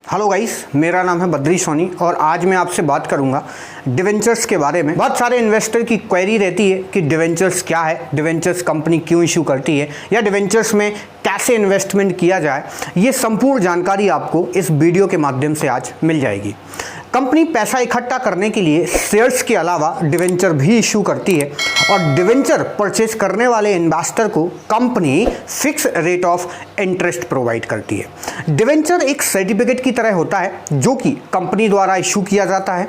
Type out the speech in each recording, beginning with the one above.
Hello guys, मेरा नाम है बद्री सोनी और आज मैं आपसे बात करूंगा डिवेंचर्स के बारे में। बहुत सारे इन्वेस्टर की क्वेरी रहती है कि डिवेंचर्स क्या है, डिवेंचर्स कंपनी क्यों इशू करती है या डिवेंचर्स में कैसे इन्वेस्टमेंट किया जाए। ये संपूर्ण जानकारी आपको इस वीडियो के माध्यम से आज मिल जाएगी। कंपनी पैसा इकट्ठा करने के लिए शेयर्स के अलावा डिवेंचर भी इशू करती है और डिवेंचर परचेज करने वाले इन्वेस्टर को company fix rate of interest provide करती है। डिवेंचर एक सर्टिफिकेट की तरह होता है जो कि कंपनी द्वारा इशू किया जाता है।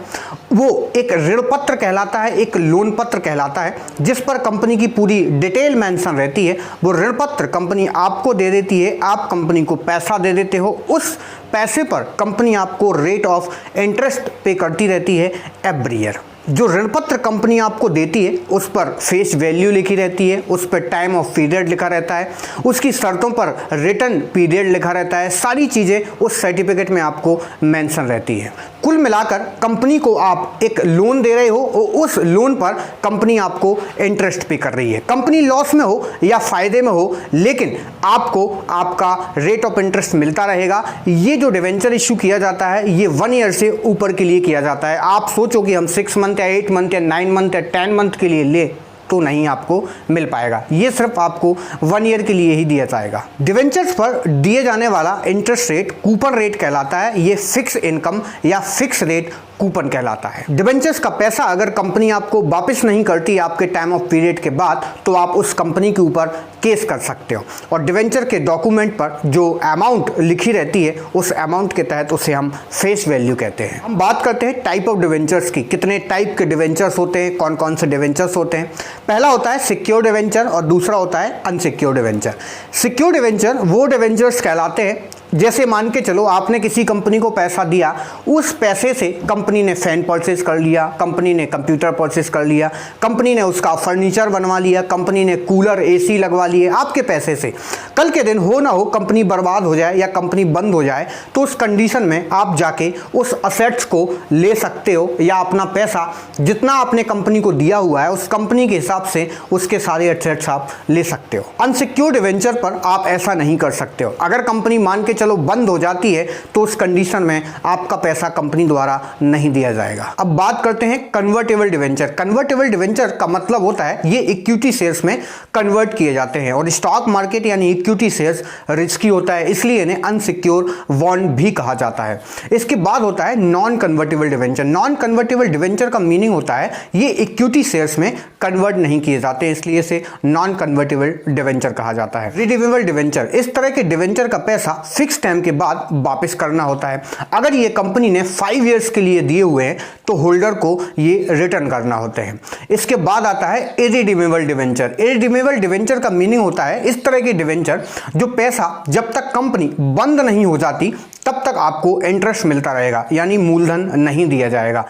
वो एक ऋण पत्र कहलाता है, एक लोन पत्र कहलाता है, जिस पर कंपनी की पूरी डिटेल मेंशन रहती है। वो ऋण पत्र कंपनी आपको दे देती है, आप कंपनी को पैसा दे देते हो। उस पैसे पर कंपनी आपको रेट ऑफ इंटरेस्ट पे करती रहती है एवरी ईयर। जो ऋण पत्र कंपनी आपको देती है उस पर फेस वैल्यू लिखी रहती है, उस पर टाइम ऑफ पीरियड लिखा रहता है, उसकी शर्तों पर रिटर्न पीरियड लिखा रहता है। सारी चीज़ें उस सर्टिफिकेट में आपको मेंशन रहती है। कुल मिलाकर कंपनी को आप एक लोन दे रहे हो और उस लोन पर कंपनी आपको इंटरेस्ट पे कर रही है। कंपनी लॉस में हो या फायदे में हो, लेकिन आपको आपका रेट ऑफ इंटरेस्ट मिलता रहेगा। ये जो डिवेंचर इशू किया जाता है ये 1 ईयर से ऊपर के लिए किया जाता है। आप सोचो कि हम 6 मंथ या 8 मंथ या 9 मंथ या 10 मंथ के लिए ले तो नहीं आपको मिल पाएगा। ये सिर्फ आपको 1 ईयर के लिए ही दिया जाएगा। डिवेंचर्स पर दिए जाने वाला इंटरेस्ट रेट कूपन रेट कहलाता है। ये फिक्स इनकम या फिक्स रेट कूपन कहलाता है। डिवेंचर्स का पैसा अगर कंपनी आपको वापस नहीं करती आपके टाइम ऑफ पीरियड के बाद, तो आप उस कंपनी के ऊपर केस कर सकते हो और डिवेंचर के डॉक्यूमेंट पर जो अमाउंट लिखी रहती है उस अमाउंट के तहत उसे हम फेस वैल्यू कहते हैं। हम बात करते हैं टाइप ऑफ डिवेंचर्स की। कितने टाइप के डिवेंचर्स होते हैं, कौन कौन से डिवेंचर्स होते हैं। पहला होता है सिक्योर डिवेंचर और दूसरा होता है अनसिक्योर डिवेंचर। सिक्योर डिवेंचर वो डिवेंचर्स कहलाते हैं जैसे मान के चलो आपने किसी कंपनी को पैसा दिया, उस पैसे से कंपनी ने फैन परचेज कर लिया, कंपनी ने कंप्यूटर परचेज कर लिया, कंपनी ने उसका फर्नीचर बनवा लिया, कंपनी ने कूलर एसी लगवा लिए आपके पैसे से। कल के दिन हो ना हो कंपनी बर्बाद हो जाए या कंपनी बंद हो जाए, तो उस कंडीशन में आप जाके उस असेट्स को ले सकते हो या अपना पैसा जितना आपने कंपनी को दिया हुआ है उस कंपनी के हिसाब से उसके सारे असेट्स आप ले सकते हो। अनसिक्योर डिवेंचर पर आप ऐसा नहीं कर सकते हो। अगर कंपनी मान के चलो बंद हो जाती है तो उस कंडीशन में आपका पैसा कंपनी द्वारा नहीं दिया जाएगा। अब बात करते हैं कन्वर्टेबल डिवेंचर। कन्वर्टेबल डिवेंचर का मतलब होता है ये इक्विटी शेयर्स में कन्वर्ट किए जाते हैं और स्टॉक मार्केट यानी इक्विटी शेयर्स रिस्की होता है, इसलिए इन्हें अनसिक्योर बॉन्ड भी कहा जाता है। इसके बाद होता है non convertible debenture. Non convertible debenture का मीनिंग होता है ये इक्विटी शेयर्स में कन्वर्ट नहीं किए जाते, इसलिए इसे नॉन कन्वर्टेबल डिवेंचर कहा जाता है। रिडीमेबल डिवेंचर, इस तरह के डिवेंचर का पैसा फिक्स टाइम के बाद वापस करना होता है। अगर ये कंपनी ने 5 इयर्स के लिए दिए हुए हैं तो होल्डर को ये रिटर्न करना होते हैं। इसके बाद आता है इरिडीमेबल डिवेंचर। इरिडीमेबल डिवेंचर का मीनिंग होता है इस तरह के डिवेंचर जो पैसा जब तक कंपनी बंद नहीं हो जाती तब तक आपको इंटरेस्ट मिलता रहेगा, यानी मूलधन नहीं दिया जाएगा।